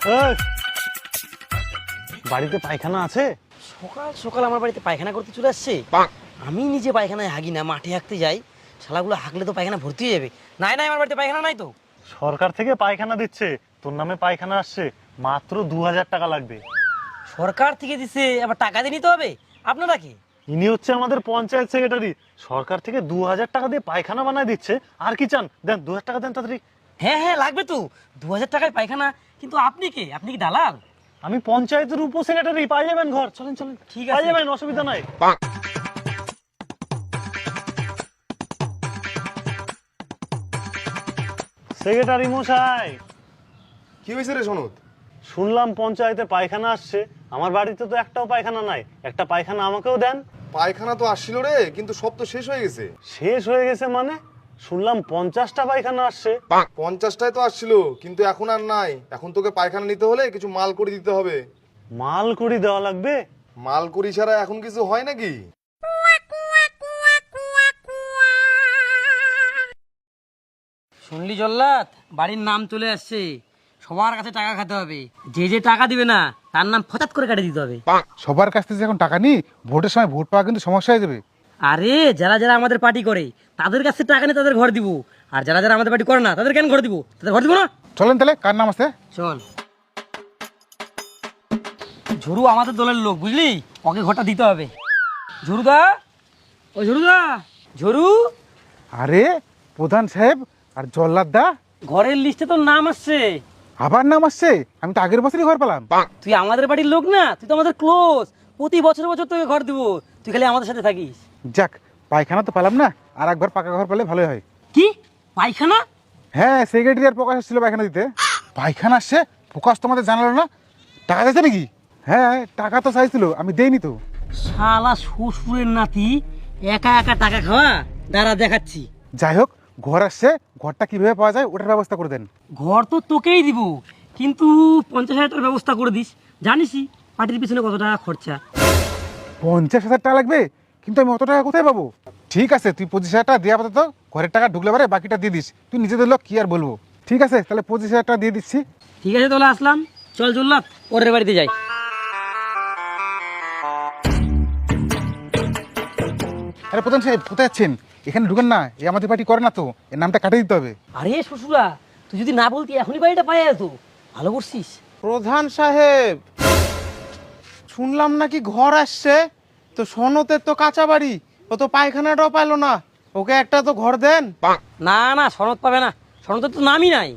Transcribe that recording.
এই, বাড়িতে পায়খানা আছে? সকাল সকাল আমার বাড়িতে পায়খানা করতে চলে আসছে। আমি নিজে পায়খানায় হাগি না, মাঠে হাঁকতে যাই। শালাগুলো হাগলে তো পায়খানা ভর্তি হয়ে যাবে। নাই নাই, আমার বাড়িতে পায়খানা নাই তো। সরকার থেকে পায়খানা দিচ্ছে, তোর নামে পায়খানা আসছে, মাত্র 2000 টাকা লাগবে। সরকার থেকে দিছে, আবার টাকা দিয়ে নিতে হবে? আপনারা কি? ইনি হচ্ছে আমাদের পঞ্চায়েত সেক্রেটারি। সরকার থেকে 2000 টাকা দিয়ে পায়খানা বানায় দিচ্ছে। আর কি চান? দেন 2000 টাকা দেন তাড়াতাড়ি। হ্যাঁ হ্যাঁ, লাগবে তো। 2000 টাকায় পায়খানা? কিন্তু আপনি কে? আপনি কি দালাল? আমি পঞ্চায়েতের উপ সেক্রেটারি, পাই যাবেন ঘর। চলেন চলেন, ঠিক পাই আছে। যাবেন, অসুবিধা নাই। সেক্রেটারি মশাই, কি হয়েছে রে সনদ? শুনলাম পঞ্চায়েতে পায়খানা আসছে। আমার বাড়িতে তো একটাও পায়খানা নাই, একটা পায়খানা আমাকেও দেন। পায়খানা তো আসছিল রে, কিন্তু সব তো শেষ হয়ে গেছে। শেষ হয়ে গেছে মানে? শুনলাম 50টা পায়খানা আসছে। 50টায় তো আসছিল, কিন্তু এখন আর নাই। এখন তোকে পায়খানা নিতে হলে কিছু মাল করে দিতে হবে। মাল করি দেওয়া লাগবে? মাল করি ছাড়া এখন কিছু হয় নাকি? শুনলি জল্লাদ, বাড়ির নাম চলে আসছে। সবার কাছে টাকা খেতে হবে। যে যে টাকা দিবে না, তার নাম ফটাৎ করে কাটে দিতে হবে। সবার কাছ থেকে এখন টাকা নিই, ভোটের সময় ভোট পাওয়া কিন্তু সমস্যা হয়ে যাবে। আরে যারা যারা আমাদের পার্টি করে তাদের কাছে টাকা নিয়ে তাদের ঘর দিব। আর যারা যারা আমাদের পার্টি করে না, তাদের কেন ঘর দিব? তাদের ঘর দিব না? চলেন তাহলে, কার নাম আছে? চল। ঝুরু আমাদের দলের লোক, বুঝলি? ওকে ঘরটা দিতে হবে। ঝুরুদা, ও ঝুরুদা, ঝুরু। আরে প্রধান সাহেব আর জল্লাদ দা, ঘরের লিস্টে তোর নাম আসছে। আবার নাম আসছে? আমি তো আগের বছরই ঘর পেলাম। তুই আমাদের বাড়ির লোক না, তুই তো আমাদের ক্লোজ। প্রতি বছর বছর তোকে ঘর দিব, তুই খালি আমাদের সাথে থাকিস। যাক, পায়খানা তো পেলাম না, আর একবার পাকা ঘর পেলে ভালোই হয়। কি পায়খানা? হ্যাঁ, সেক্রেটারি আর প্রকাশ ছিল পায়খানা দিতে। পায়খানা আসছে, প্রকাশ তোমাদের জানালো না? টাকা দিয়েছে নাকি? হ্যাঁ, টাকা তো চাইছিল, আমি দেইনি তো। শালা শ্বশুরের নাতি, একা একা টাকা খাওয়া। দাঁড়া দেখাচ্ছি। যাই হোক, ঘর আসছে, ঘরটা কিভাবে পাওয়া যায় ওটার ব্যবস্থা করে দেন। ঘর তো তোকেই দিব, কিন্তু 50,000 টাকার ব্যবস্থা করে দিস। জানিসই পার্টির পিছনে কত টাকা খরচা। 50,000 টাকা লাগবে? কিন্তু আমি অত টাকা কোথায় পাবো? ঠিক আছে, তুই 25,000 টাকা দিয়ে আপাতত, ঘরের টাকা ঢুকলে পারে বাকিটা দিয়ে দিস। তুই নিজেদের লোক, কি আর বলবো। ঠিক আছে, তাহলে 25,000 টাকা দিয়ে দিচ্ছি। ঠিক আছে, তাহলে আসলাম। চল জল্লাদ, পরের বাড়িতে যাই। আরে প্রধান সাহেব, কোথায় যাচ্ছেন? এখানে ঢুকেন না, এই আমাদের পার্টি করে না তো, এর নামটা কাটিয়ে দিতে হবে। আরে শ্বশুরা, তুই যদি না বলতি এখনই বাড়িটা পাই যেত। ভালো করছিস। প্রধান সাহেব, শুনলাম নাকি ঘর আসছে, তো সনতের তো কাঁচা বাড়ি, ও তো পায়খানাটাও পাইলো না। ওকে একটা তো ঘর দেন। না না, সনদ পাবে না, সনদের তো নামই নাই।